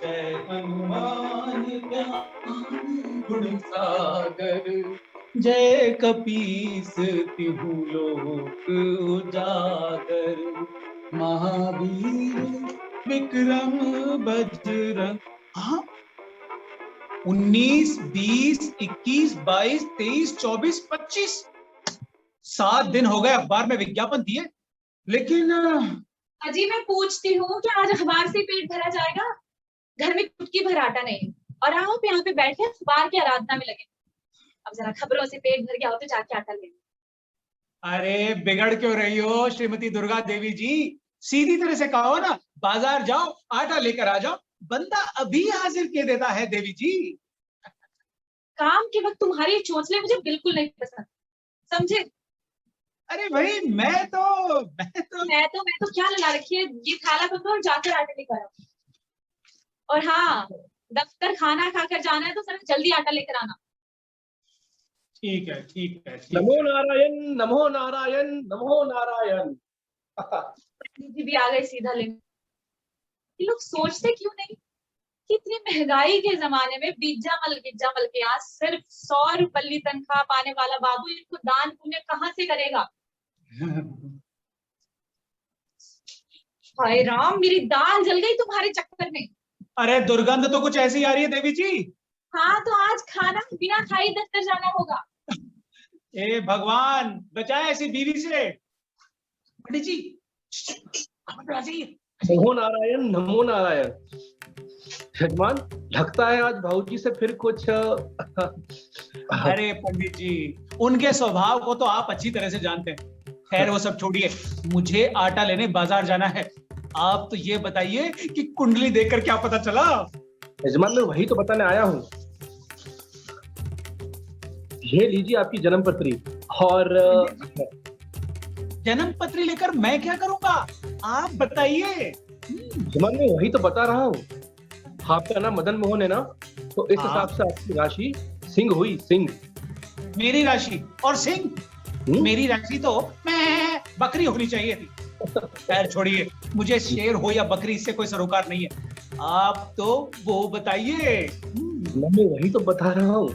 जय हनुमान ज्ञान गुण सागर, जय कपीस तिहु लोक उजागर। महावीर विक्रम बजरंग। हाँ, 19, 20, 21, 22, 23, 24, 25, 7 दिन हो गए अखबार में विज्ञापन दिए, लेकिन अजी मैं पूछती हूँ कि आज अखबार से पेट भरा जाएगा? घर में चुटकी भर आटा नहीं और आप यहाँ पे बैठे अखबार की आराधना में लगे। अब जरा खबरों से पेट भर गया हो तो जाके आटा ले। अरे बिगड़ क्यों रही हो श्रीमती दुर्गा देवी जी? सीधी तरह से कहो ना, बाजार जाओ, आटा लेकर आ जाओ, बंदा अभी हाजिर के देता है देवी जी। काम के वक्त तुम्हारी चोंचले मुझे बिल्कुल नहीं पसंद, समझे? अरे भाई मैं तो क्या लगा रखी है? ये थैला पकड़ो और जाकर आटा लेकर आओ। और हाँ, दफ्तर खाना खाकर जाना है तो सर जल्दी आटा लेकर आना। ठीक है, ठीक है, ठीक नमो है। नारायण, नमो नारायण, नमो नारायण। दीदी भी आ गए सीधा लेने। ये लोग सोचते क्यों नहीं कि इतनी महंगाई के जमाने में बिज्जा मल के यहाँ सिर्फ 100 रुपये तनख्वाह पाने वाला बाबू इनको दान पुण्य कहाँ से करेगा? हाय राम, मेरी दाल जल गई तुम्हारे चक्कर में। अरे दुर्गंध तो कुछ ऐसी आ रही है देवी जी। हाँ तो आज खाना बिना खाई दफ्तर जाना होगा। ए भगवान बचाए ऐसी बीवी से। पंडित जी, नमो नारायण, नमो नारायण। यजमान, लगता है आज भाऊजी से फिर कुछ अरे पंडित जी, उनके स्वभाव को तो आप अच्छी तरह से जानते हैं। खैर वो सब छोड़िए, मुझे आटा लेने बाजार जाना है। आप तो ये बताइए कि कुंडली देखकर क्या पता चला? यजमान, मैं वही तो बताने आया हूँ। ये लीजिए आपकी जन्म पत्री। और जन्म पत्री लेकर मैं क्या करूंगा, आप बताइए। यजमान, मैं वही तो बता रहा हूँ। आपका नाम मदन मोहन है ना, तो इस हिसाब से आपकी राशि सिंह हुई, सिंह। मेरी राशि और सिंह? मेरी राशि तो मैं बकरी होनी चाहिए थी। खैर छोड़िए, मुझे शेर हो या बकरी इससे कोई सरोकार नहीं है। आप तो वो बताइए। मैं वही तो बता रहा हूँ।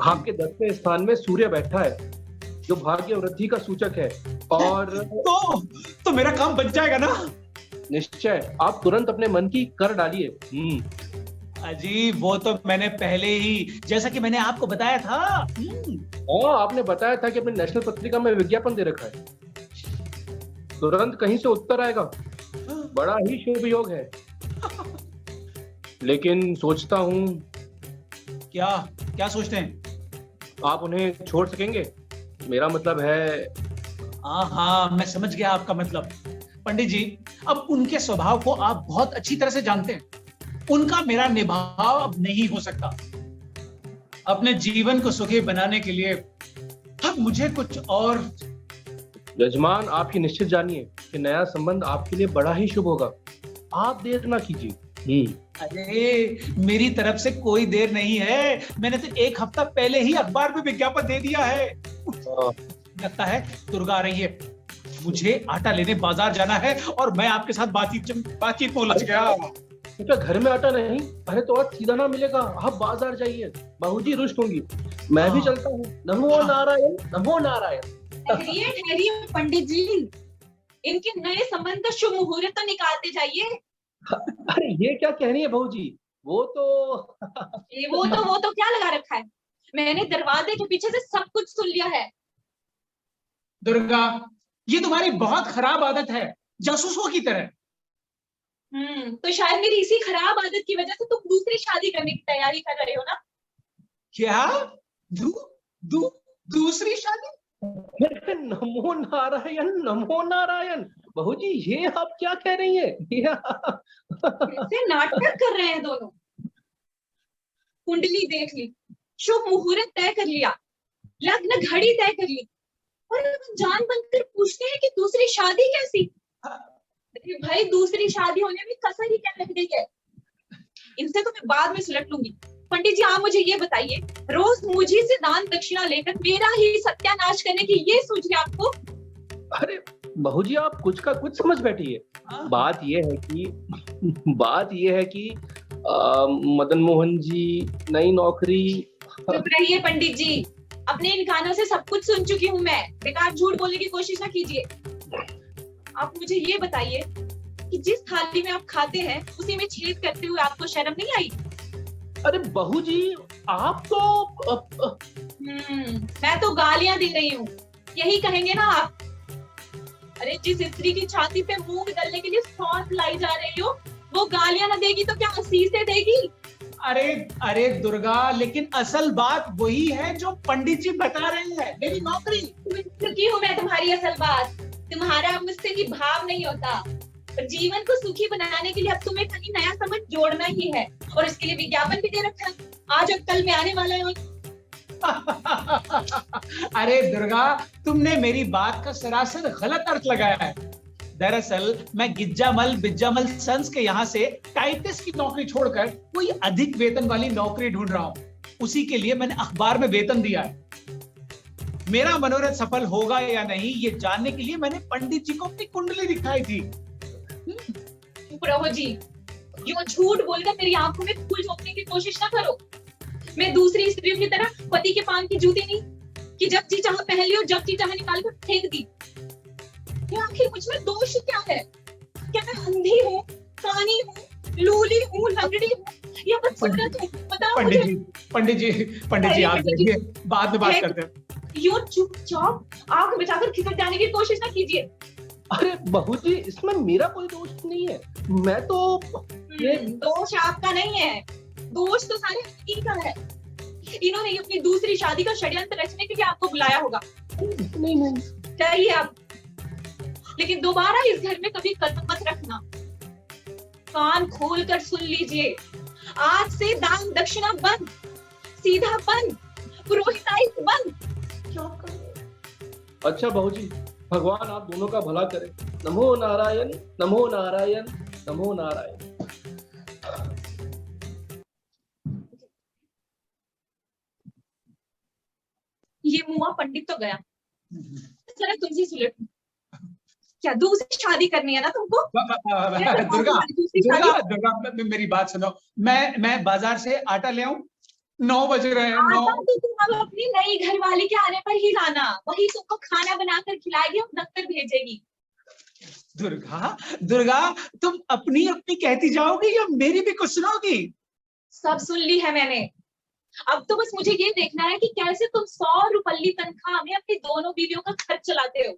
आपके 10वें स्थान में सूर्य बैठा है, जो भाग्य वृद्धि का सूचक है। और तो मेरा काम बच जाएगा ना? निश्चय, आप तुरंत अपने मन की कर डालिए। अजी वो तो मैंने पहले ही, जैसा कि मैंने आपको बताया था। आपने बताया था कि अपनी नेशनल पत्रिका में विज्ञापन दे रखा है। तुरंत कहीं से उत्तर आएगा, बड़ा ही शुभ योग है। लेकिन सोचता हूँ। क्या क्या सोचते हैं? आप उन्हें छोड़ सकेंगे? मेरा मतलब है। हाँ, मैं समझ गया आपका मतलब। पंडित जी, अब उनके स्वभाव को आप बहुत अच्छी तरह से जानते हैं। उनका मेरा निभाव अब नहीं हो सकता। अपने जीवन को सुखी बनाने के लिए अब मुझे कुछ और। यजमान, आप ही निश्चित जानिए कि नया संबंध आपके लिए बड़ा ही शुभ होगा। आप देर ना कीजिए। अरे मेरी तरफ से कोई देर नहीं है। मैंने तो 1 हफ्ता पहले ही अखबार में विज्ञापन दे दिया है। लगता है दुर्गा आ रही है। मुझे आटा लेने बाजार जाना है और मैं आपके साथ बातचीत में उलझ गया। क्या घर में आटा नहीं? अरे तो आज सीधा ना मिलेगा, आप बाजार जाइए, बाबूजी रुष्ट होंगी। मैं भी चलता हूँ। नमो नारायण, नमो नारायण। ठहरिए पंडित जी, इनके नए संबंध का शुभ मुहूर्त तो निकालते जाइए। अरे ये क्या कह रही है भाऊजी? वो तो क्या लगा रखा है? मैंने दरवाजे के पीछे से सब कुछ सुन लिया है। दुर्गा, ये तुम्हारी बहुत खराब आदत है, जासूसों की तरह। तो शायद मेरी इसी खराब आदत की वजह से तुम दूसरी शादी करने की तैयारी कर रहे हो ना? क्या? दूसरी शादी? नमो नारायण, नमो नारायण। बहू जी, ये आप क्या कह रही हैं? कैसे नाटक कर रहे हैं दोनों। कुंडली देख ली, शुभ मुहूर्त तय कर लिया, लग्न घड़ी तय कर ली, और जान बनकर पूछते हैं कि दूसरी शादी कैसी? भाई, दूसरी शादी होने में कसर ही क्या लग गई है? इनसे तो मैं बाद में सुलट लूंगी। पंडित जी, आप मुझे ये बताइए, रोज मुझे से दान दक्षिणा लेकर मेरा ही सत्यानाश करने की ये सोच है आपको? अरे बहू जी, आप कुछ का कुछ समझ बैठी है। बात ये है कि मदन मोहन जी, नई नौकरी। चुप रहिए पंडित जी, अपने इन कानों से सब कुछ सुन चुकी हूँ मैं, बेकार झूठ बोलने की कोशिश ना कीजिए। आप मुझे ये बताइए कि जिस थाली में आप खाते हैं उसी में छेद करते हुए आपको शर्म नहीं आई? अरे बहू जी, आप तो मैं तो गालियां दे रही हूँ, यही कहेंगे ना आप? अरे जिस स्त्री की छाती पे मूंग दलने के लिए सौंठ लाई जा रही हो, वो गालियां ना देगी तो क्या असीसें देगी? अरे अरे दुर्गा, लेकिन असल बात वही है जो पंडित जी बता रहे हैं, मेरी नौकरी। चुकी हूँ मैं तुम्हारी असल बात, तुम्हारा अब मुझसे ही भाव नहीं होता। पर जीवन को सुखी बनाने के लिए अब तुम्हें कहीं नया समझ जोड़ना ही है, और इसके लिए विज्ञापन भी दे रखा है, आज और कल में आने वाला है। अरे दुर्गा, तुमने मेरी बात का सरासर गलत अर्थ लगाया है। दरअसल मैं गिज्जामल बिज्जामल सन्स के यहाँ से टाइपिस्ट की नौकरी छोड़कर कोई अधिक वेतन वाली नौकरी ढूंढ रहा हूँ। उसी के लिए मैंने अखबार में वेतन दिया है। मेरा मनोरथ सफल होगा या नहीं, ये जानने के लिए मैंने पंडित जी को अपनी कुंडली दिखाई थी। प्रभु जी, यूं झूठ बोलकर मेरी आंखों में फूल झोंकने की कोशिश ना करो। मैं दूसरी स्त्रियों की तरह पति के पान की जूती नहीं कि जब जी चाहा पहन ली और जब जी चाहा निकाल कर फेंक दी। ये आखिर मुझ में दोष क्या है? क्या मैं अंधी हूँ, कानी हूँ, लूली हूँ, लंगड़ी हूँ, या बदसूरत हूँ? बताओ मुझे। पंडित जी आप जाइए, बाद में बात करते हैं। यूं चुपचाप आंख बचाकर खिसक जाने की कोशिश ना कीजिए। अरे बहू जी, इसमें मेरा कोई दोष नहीं है। मैं तो दोष आपका नहीं है, दोष तो सारे इनकी का है। इन्होंने अपनी दूसरी शादी का षड्यंत्र रचने के लिए आपको बुलाया होगा। नहीं चाहिए आप, लेकिन दोबारा इस घर में कभी कदम मत रखना। कान खोल कर सुन लीजिए, आज से दान दक्षिणा बंद, सीधा बंद, पुरोहिताई बंद। अच्छा बहू जी, भगवान आप दोनों का भला करे। नमो नारायण, नमो नारायण, नमो नारायण। ये मुआ पंडित तो गया, जरा तुमसे सुलट, क्या दूसरी शादी करनी है ना तुमको? दुर्गा, मेरी बात सुनो। मैं बाजार से आटा ले आऊं? 9 बज रहे हैं। आटा तो तुम अब अपनी नई घरवाली के आने पर ही लाना, वही तुमको खाना बनाकर खिलाएगी और दफ्तर भेजेगी। दुर्गा, तुम अपनी अपनी कहती जाओगी या मेरी भी कुछ सुनोगी? सब सुन ली है मैंने। अब तो बस मुझे ये देखना है कि कैसे तुम 100 रुपल्ली तनख्वाह में अपनी दोनों बीवियों का खर्च चलाते हो।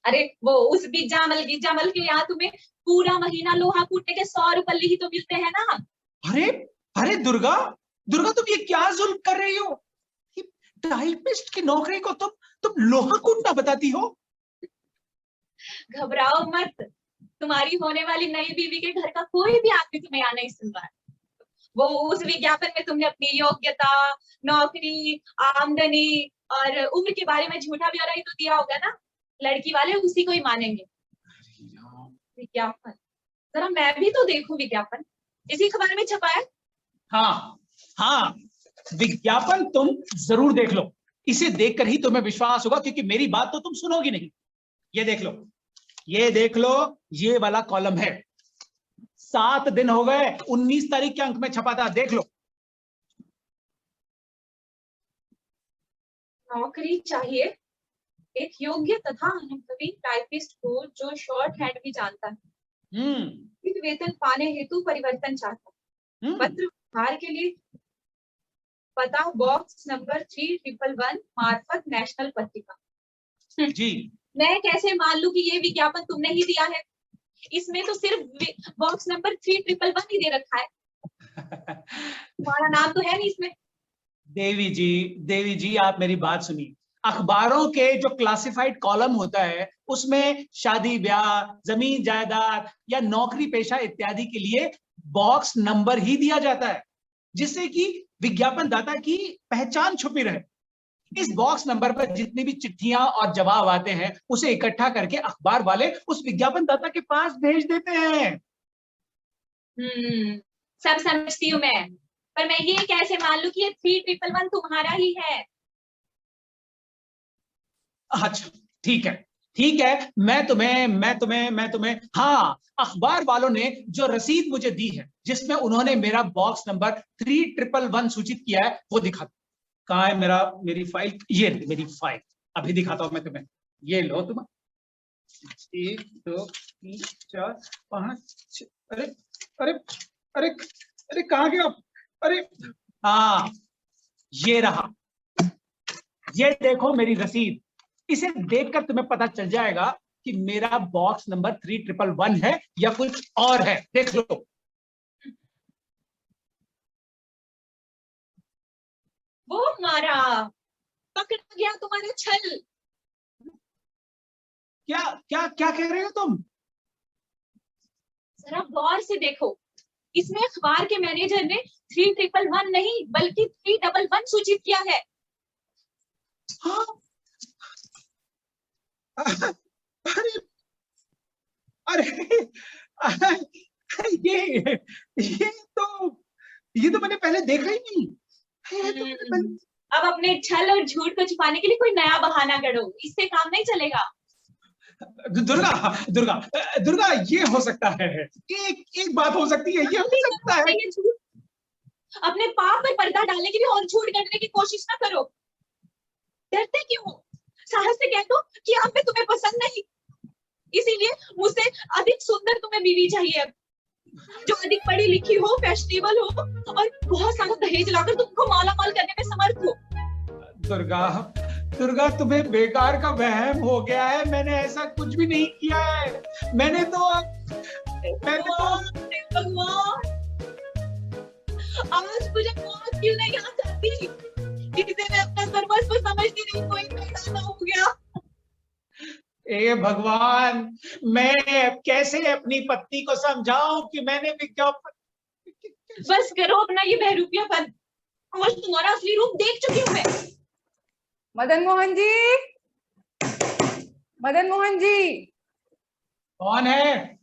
अरे वो उस गिज्जामल के यहाँ तुम्हें पूरा महीना लोहा कूटने के 100 रुपल्ली ही तो मिलते हैं ना। अरे दुर्गा, तुम ये क्या जुल्म कर रही हो? टाइपिस्ट की नौकरी को तुम लोहा कूटना बताती हो? घबराओ मत, तुम्हारी होने वाली नई बीवी के घर का कोई भी आदमी तुम्हें यहाँ नहीं सुन रहा है। वो उस विज्ञापन में तुमने अपनी योग्यता, नौकरी, आमदनी और उम्र के बारे में झूठा ब्यौरा ही तो दिया होगा ना। लड़की वाले उसी को ही मानेंगे। विज्ञापन, जरा मैं भी तो देखूं विज्ञापन, इसी अखबार में छपा है। हाँ, विज्ञापन तुम जरूर देख लो। इसे देखकर ही तुम्हें विश्वास होगा, क्योंकि मेरी बात तो तुम सुनोगी नहीं। ये देख लो, ये वाला कॉलम है। 7 दिन हो गए, 19 तारीख के अंक में छपा था, देख लो। नौकरी चाहिए एक योग्य तथा अनुभवी टाइपिस्ट को जो शॉर्ट हैंड भी जानता है। वेतन पाने हेतु परिवर्तन चाहता है। पत्र व्यवहार के लिए पता बॉक्स नंबर 3111 मार्फत नेशनल पत्रिका। जी, मैं कैसे मान लूं कि ये विज्ञापन तुमने ही दिया है? इसमें तो सिर्फ बॉक्स नंबर 3111 ही दे रखा है, तुम्हारा नाम तो है नहीं इसमें। देवी जी आप मेरी बात सुनिए। अखबारों के जो क्लासिफाइड कॉलम होता है उसमें शादी ब्याह, जमीन जायदाद या नौकरी पेशा इत्यादि के लिए बॉक्स नंबर ही दिया जाता है, जिससे कि विज्ञापन दाता की पहचान छुपी रहे। इस बॉक्स नंबर पर जितनी भी चिट्ठियां और जवाब आते हैं उसे इकट्ठा करके अखबार वाले उस विज्ञापन दाता के पास भेज देते हैं। सब समझती हूँ मैं, पर मैं ये कैसे मान लूं कि ये 3111 तुम्हारा ही है? अच्छा ठीक है, ठीक है, मैं तुम्हें हाँ, अखबार वालों ने जो रसीद मुझे दी है जिसमें उन्होंने मेरा बॉक्स नंबर 3111 सूचित किया है वो दिखा। कहाँ है मेरी फाइल? ये मेरी फाइल, अभी दिखाता हूं मैं तुम्हें। ये लो तुम। 1 2 3 4 5 6। अरे अरे अरे अरे कहाँ गया? अरे हाँ, ये रहा। ये देखो मेरी रसीद। इसे देखकर तुम्हें पता चल जाएगा कि मेरा बॉक्स नंबर 3111 है या कुछ और है। देख लो। वो मारा, पकड़ा गया तुम्हारा छल। क्या क्या क्या कह रहे हो तुम? जरा गौर से देखो, इसमें अखबार के मैनेजर ने 3111 नहीं बल्कि 311 सूचित किया है। हाँ? अरे अरे ये ये तो ये तो मैंने पहले देखा ही नहीं। ये तो मैंने पहले... अब अपने छल और झूठ को छुपाने के लिए कोई नया बहाना गढ़ो, इससे काम नहीं चलेगा। दुर्गा दुर्गा दुर्गा, ये हो सकता है। एक बात हो सकती है, ये हो सकता है। ये झूठ अपने पाप पर पर्दा डालने के लिए और झूठ करने की कोशिश ना करो। डरते क्यों हो? साहस से कह दो कि आप मैं तुम्हें पसंद नहीं, इसीलिए मुझसे अधिक सुंदर तुम्हें बीवी चाहिए, जो अधिक पढ़ी लिखी हो, फैशनेबल हो और बहुत सारा दहेज लाकर तुमको माला माल करने में समर्थ हो। दुर्गा दुर्गा, तुम्हें बेकार का वहम हो गया है। मैंने ऐसा कुछ भी नहीं किया है। मैंने तो भगवान, आज मुझे मौत क्यों नहीं आ सकती? जिसे मैं अपना सर्वस्व समझती नहीं, कोई पैदा ना हो गया। ए भगवान, मैं कैसे अपनी पत्नी को समझाऊं कि मैंने विज्ञापन। बस करो अपना ये बहरूपियापन, आज तुम्हारा असली रूप देख चुकी हूँ मैं। मदन मोहन जी, मदन मोहन जी। कौन है?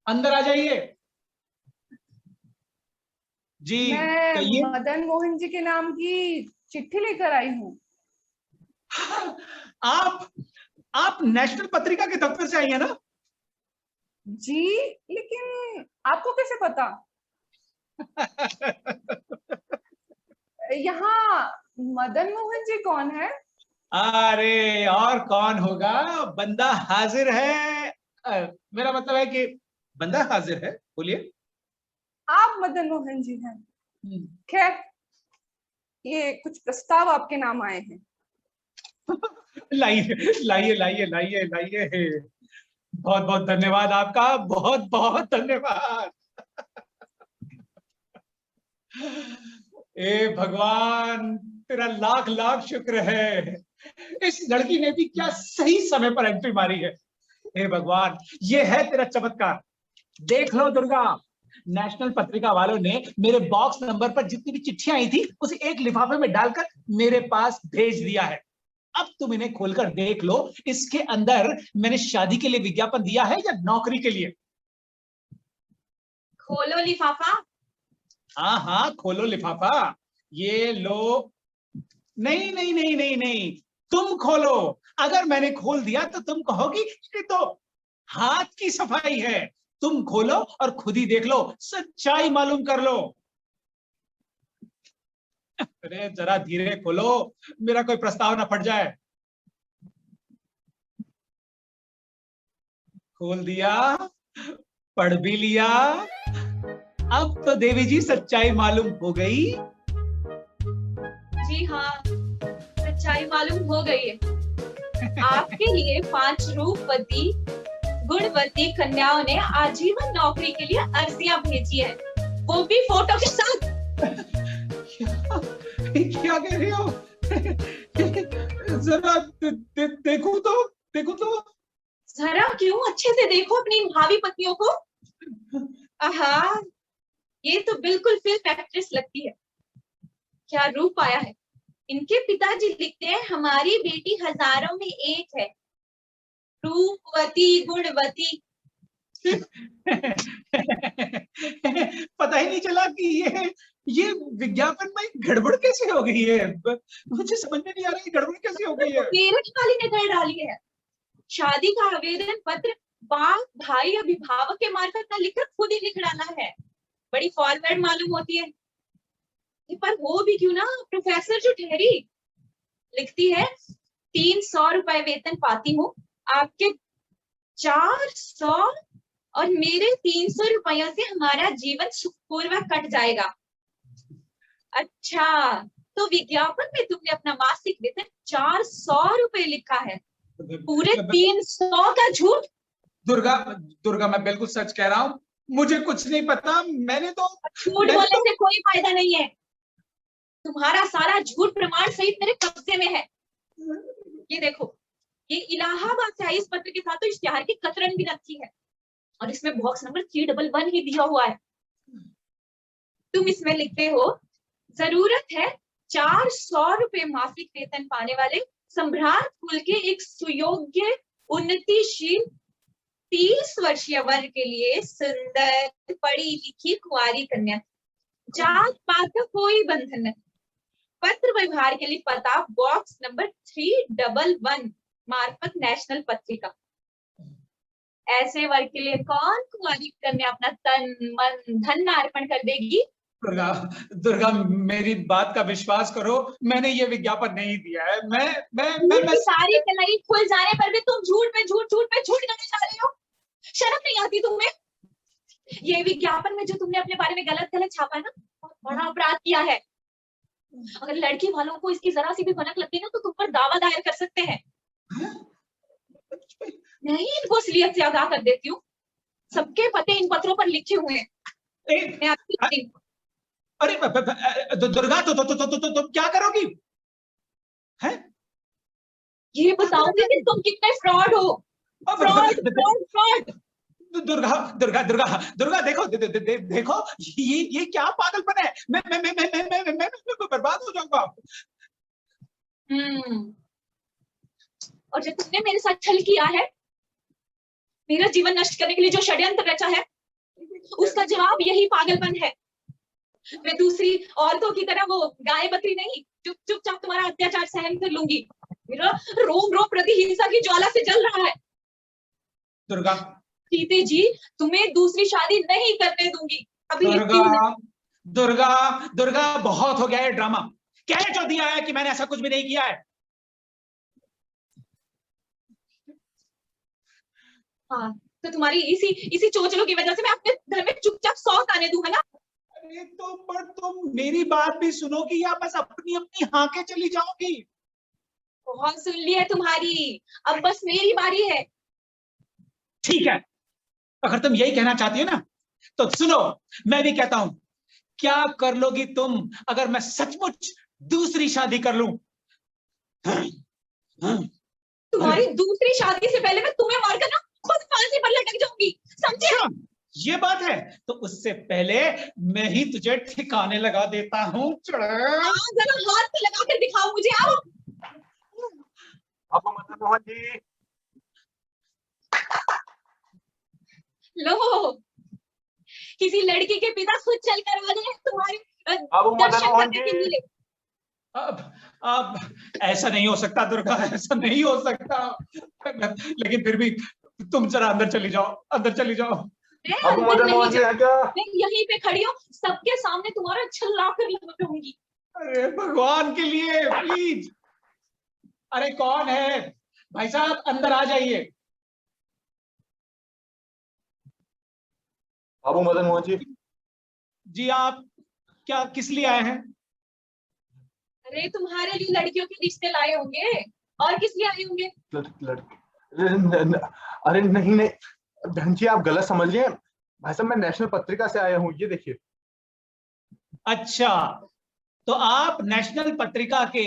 अंदर आ जाइए। जी कहिए। मैं मदन मोहन जी के नाम की चिट्ठी लेकर आई हूँ। आप नेशनल पत्रिका के दफ्तर से आई है ना? जी, लेकिन आपको कैसे पता? यहाँ मदन मोहन जी कौन है? अरे और कौन होगा, बंदा हाजिर है। मेरा मतलब है कि बंदा हाजिर है। बोलिए। आप मदन मोहन जी हैं? खैर, ये कुछ प्रस्ताव आपके नाम आए हैं। लाइए लाइए लाइए लाइए लाइए। बहुत बहुत धन्यवाद आपका, बहुत बहुत धन्यवाद। ए भगवान, तेरा लाख लाख शुक्र है। इस लड़की ने भी क्या सही समय पर एंट्री मारी है। हे भगवान, ये है तेरा चमत्कार। देख लो दुर्गा, नेशनल पत्रिका वालों ने मेरे बॉक्स नंबर पर जितनी भी चिट्ठियां आई थी उसे एक लिफाफे में डालकर मेरे पास भेज दिया है। अब तुम इन्हें खोलकर देख लो, इसके अंदर मैंने शादी के लिए विज्ञापन दिया है या नौकरी के लिए। खोलो लिफाफा। हाँ हाँ, खोलो लिफाफा। ये लो। नहीं नहीं नहीं नहीं नहीं, तुम खोलो। अगर मैंने खोल दिया तो तुम कहोगी ये तो हाथ की सफाई है। तुम खोलो और खुद ही देख लो, सच्चाई मालूम कर लो। अरे जरा धीरे खोलो, मेरा कोई प्रस्ताव ना फट जाए। खोल दिया, पढ़ भी लिया। अब तो देवी जी सच्चाई मालूम हो गई। जी हाँ, सच्चाई मालूम हो गई है। आपके लिए 5 रूपवती गुणवती कन्याओं ने आजीवन नौकरी के लिए अर्जियां भेजी है, वो भी फोटो के साथ। क्या कह रही हो? जरा देखो तो। जरा क्यों, अच्छे से देखो अपनी भावी पत्नियों को। आहा, ये तो बिल्कुल फिल्म एक्ट्रेस लगती है। क्या रूप आया है। इनके पिताजी लिखते हैं, हमारी बेटी हजारों में एक है, रूपवती गुणवती। पता ही नहीं चला कि ये विज्ञापन में गड़बड़ कैसे हो गई है। मुझे समझ में नहीं आ रहा है गड़बड़ कैसे हो गई है। मेरठ वाली ने कर डाली है। शादी का आवेदन पत्र बाप भाई अभिभावक के मार्फत ना लिखकर खुद ही लिख डाला है। बड़ी फॉरवर्ड मालूम होती है, पर हो भी क्यों ना, प्रोफेसर जो ठहरी लिखती है 300 रुपए वेतन पाती हूँ, आपके 400 और मेरे 300 रुपयों से हमारा जीवन सुखपूर्वक कट जाएगा। अच्छा, तो विज्ञापन में तुमने अपना मासिक वेतन 400 रुपए लिखा है, पूरे 300 का झूठ। दुर्गा, दुर्गा मैं बिल्कुल सच कह रहा हूँ, मुझे कुछ नहीं पता। मैंने तो झूठ बोलने से कोई फायदा नहीं है, तुम्हारा सारा झूठ प्रमाण सहित मेरे कब्जे में है। ये देखो, ये इलाहाबाद से आई इस पत्र के साथ तो इश्तिहार की कतरन भी रखी है, और इसमें बॉक्स नंबर 311 ही दिया हुआ है। तुम इसमें लिखते हो, जरूरत है 400 रुपए मासिक वेतन पाने वाले सम्राट कुल के एक सुयोग्य उन्नतिशील 30 वर्षीय वर्ग के लिए सुंदर पढ़ी लिखी कुंवारी कन्या, जात पात का कोई बंधन नहीं। पत्र व्यवहार के लिए पता बॉक्स नंबर 311 मार्फत नेशनल पत्रिका। ऐसे वर्ग के लिए कौन कुंवारी कन्या अपना तन मन धन अर्पण कर देगी? दुर्गा, दुर्गा मेरी बात का विश्वास करो, मैंने ये विज्ञापन नहीं दिया है। मैं सारी कलाई खुल जाने पर भी तुम झूठ पे झूठ, झूठ पे झूठ करने जा रहे हो। शर्म नहीं आती तुम्हें? ये विज्ञापन में जो तुमने अपने बारे में गलत गलत छापा है ना, बहुत बड़ा अपराध किया है। अगर लड़की वालों को इसकी जरा सी भी भनक लगती है ना, तो तुम पर दावा दायर कर सकते हैं। नहीं, इनको असलियत से आगाह कर देती हूँ, सबके पते इन पत्रों पर लिखे हुए हैं। मैं आपकी अरे दुर्गा, तुम क्या करोगी? हैं? ये बताऊंगी कि तुम कितने फ्रॉड हो। Fraud, fraud, fraud. Durga, Durga, Durga, Durga, देखो देखो, ये क्या पागलपन है? मैं बर्बाद हो जाऊंगा। और जो तुमने मेरे साथ छल किया है, मेरा जीवन नष्ट करने के लिए जो षड्यंत्र रचा है, उसका जवाब यही पागलपन है। मैं दूसरी औरतों की तरह वो गाय बकरी नहीं, चुपचाप तुम्हारा अत्याचार सहन कर लूंगी। मेरा रोम रोम प्रतिहिंसा की ज्वाला से जल रहा है। दुर्गा, सीते जी, तुम्हें दूसरी शादी नहीं करने दूंगी। अभी दुर्गा, दुर्गा, दुर्गा, बहुत हो गया है ड्रामा। कह जो दिया है कि मैंने ऐसा कुछ भी नहीं किया है। हाँ, तो तुम्हारी इसी चोचलों की वजह से मैं अपने घर में चुपचाप सौत आने दूं, है ना? अरे तो पर तुम मेरी बात भी सुनोगी या बस अपनी अपनी हाँके चली जाओगी? बहुत सुन ली है तुम्हारी, अब बस मेरी बारी है। ठीक है, अगर तुम यही कहना चाहती हो ना, तो सुनो, मैं भी कहता हूं। क्या कर लोगी तुम अगर मैं सचमुच दूसरी शादी कर लूं? तुम्हारी दूसरी शादी से पहले मैं तुम्हें मारकर ना खुद फांसी पर लटक जाऊंगी, समझे? ये बात है, तो उससे पहले मैं ही तुझे ठिकाने लगा देता हूँ। जरा हाथ पे लगा कर दिखाओ मुझे, आओ। अब मदन मोहन जी, लो, किसी लड़की के पिता खुद चल कर वाले हैं तुम्हारे अब मदन दर्शन मोहन करने के जी, लिए। अब ऐसा नहीं हो सकता दुर्गा, ऐसा नहीं हो सकता। लेकिन फिर भी तुम जरा अंदर चली जाओ, अंदर चली जाओ। अब मदन मोहन जी है क्या? मैं यहीं पे खड़ी हूँ, सबके सामने तुम्हारा छल्ला कर लगाऊंगी। अरे भगवान के लिए प्लीज। अरे कौन है? भाई साहब अंदर आ जाइए। अब मदन मोहन जी, जी आप क्या किस लिए आए हैं? अरे तुम्हारे लिए लड़कियों के रिश्ते लाए होंगे, और किस लिए आए होंगे? अरे नहीं नहीं बहन जी, आप गलत समझ रहे हैं। भाई साहब, मैं नेशनल पत्रिका से आया हूँ, ये देखिए। अच्छा, तो आप नेशनल पत्रिका के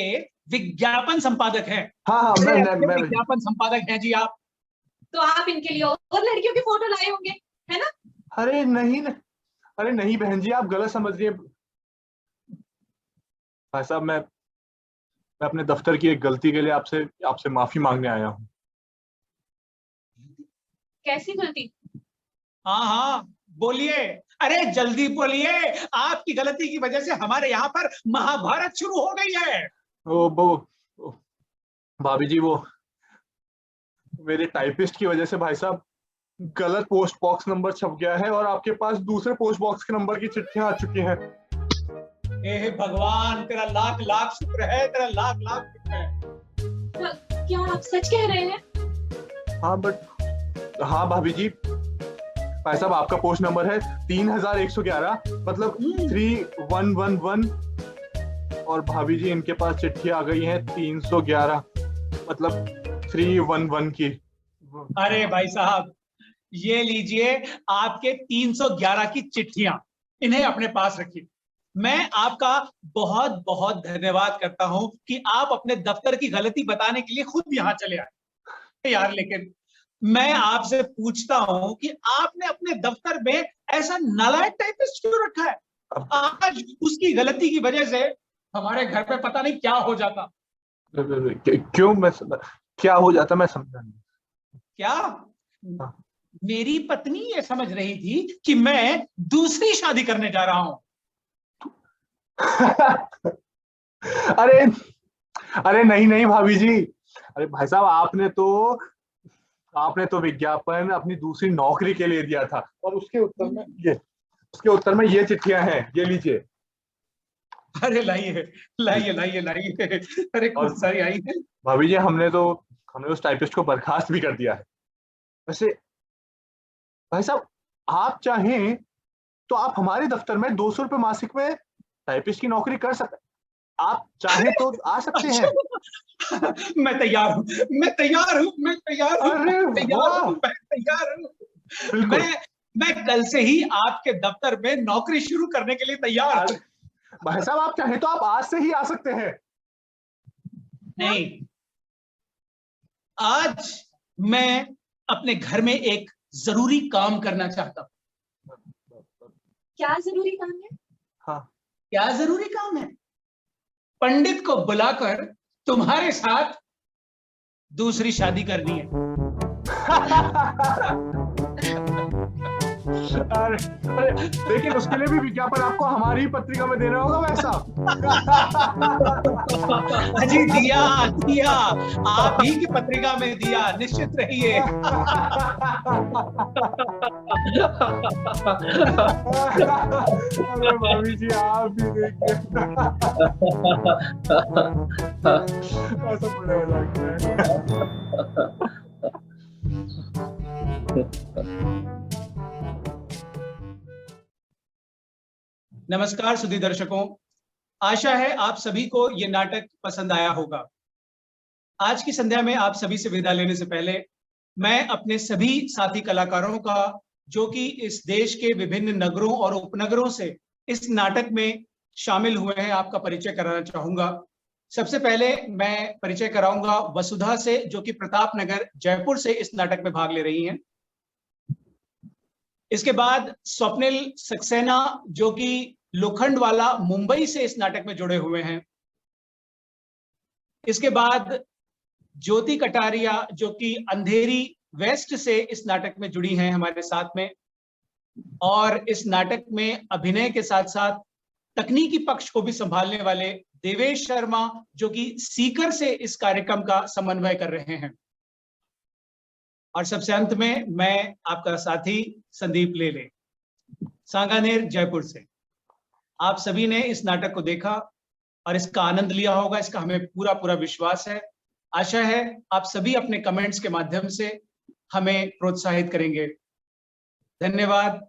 विज्ञापन संपादक हैं? हाँ, मैं विज्ञापन संपादक हैं जी आप। तो आप इनके लिए और लड़कियों की फोटो लाए होंगे, है ना? अरे नहीं बहन जी, आप गलत समझ रही हैं। भाई साहब, मैं अपने दफ्तर की एक गलती के लिए आपसे माफी मांगने आया हूँ। कैसी गलती? हाँ, बोलिए, अरे जल्दी बोलिए। आपकी गलती की वजह से हमारे यहाँ पर महाभारत शुरू हो गई है। भाभी जी, वो मेरे टाइपिस्ट की वजह से भाई साहब गलत पोस्ट बॉक्स नंबर छप गया है और आपके पास दूसरे पोस्ट बॉक्स के नंबर की चिट्ठियां आ चुकी हैं। हे भगवान, तेरा लाख लाख शुक्र है, तेरा लाख लाख शुक्र है। क्या आप सच कह रहे हैं? हाँ भाभी जी, भाई साहब आपका पोस्ट नंबर है 3111, मतलब 3111, और भाभी जी इनके पास चिट्ठी आ गई है 311, मतलब 311 की। अरे भाई साहब, ये लीजिए आपके 311 की चिट्ठियां, इन्हें अपने पास रखिए। मैं आपका बहुत बहुत धन्यवाद करता हूं कि आप अपने दफ्तर की गलती बताने के लिए खुद यहाँ चले आए यार। लेकिन मैं आपसे पूछता हूं कि आपने अपने दफ्तर में ऐसा नालायक टाइपिस्ट क्यों रखा है? आज उसकी गलती की वजह से हमारे घर पे पता नहीं क्या हो जाता। क्यों? क्या हो जाता? मैं समझा नहीं। क्या? मेरी पत्नी ये समझ रही थी कि मैं दूसरी शादी करने जा रहा हूं। अरे नहीं नहीं भाभी जी, अरे भाई साहब आपने तो विज्ञापन अपनी दूसरी नौकरी के लिए दिया था, और उसके उत्तर में ये चिट्ठियां हैं, ये लीजिए। अरे लाइए लाइए लाइए लाइए, अरे खूब सारी आई है। भाभी जी हमने उस टाइपिस्ट को बर्खास्त भी कर दिया है। वैसे भाई साहब आप चाहें तो आप हमारे दफ्तर में 200 रुपए मासिक में टाइपिस्ट की नौकरी कर सकते, आप चाहें तो आ सकते हैं। मैं तैयार हूँ, मैं तैयार हूँ, मैं तैयार हूँ, अरे मैं तैयार हूँ। मैं कल से ही आपके दफ्तर में नौकरी शुरू करने के लिए तैयार हूँ। भाई साहब आप चाहें तो आप आज से ही आ सकते हैं। नहीं, आज मैं अपने घर में एक जरूरी काम करना चाहता हूँ। क्या जरूरी काम है? हाँ, क्या जरूरी काम है? पंडित को बुलाकर तुम्हारे साथ दूसरी शादी करनी है। अरे लेकिन उसके लिए भी विज्ञापन आपको हमारी ही पत्रिका में देना होगा वैसा। अजी दिया आप ही की पत्रिका में दिया, निश्चित रहिए। अरे भाभी जी आप भी देखिए, ऐसा बड़ा मजाक है। नमस्कार सुधी दर्शकों, आशा है आप सभी को ये नाटक पसंद आया होगा। आज की संध्या में आप सभी से विदा लेने से पहले मैं अपने सभी साथी कलाकारों का, जो कि इस देश के विभिन्न नगरों और उपनगरों से इस नाटक में शामिल हुए हैं, आपका परिचय कराना चाहूंगा। सबसे पहले मैं परिचय कराऊंगा वसुधा से, जो कि प्रताप नगर जयपुर से इस नाटक में भाग ले रही हैं। इसके बाद स्वप्निल सक्सेना, जो कि लोखंडवाला मुंबई से इस नाटक में जुड़े हुए हैं। इसके बाद ज्योति कटारिया, जो कि अंधेरी वेस्ट से इस नाटक में जुड़ी हैं हमारे साथ में, और इस नाटक में अभिनय के साथ साथ तकनीकी पक्ष को भी संभालने वाले देवेश शर्मा, जो कि सीकर से इस कार्यक्रम का समन्वय कर रहे हैं। और सबसे अंत में मैं आपका साथी संदीप लेले, सांगानेर जयपुर से। आप सभी ने इस नाटक को देखा और इसका आनंद लिया होगा, इसका हमें पूरा पूरा विश्वास है। आशा है आप सभी अपने कमेंट्स के माध्यम से हमें प्रोत्साहित करेंगे। धन्यवाद।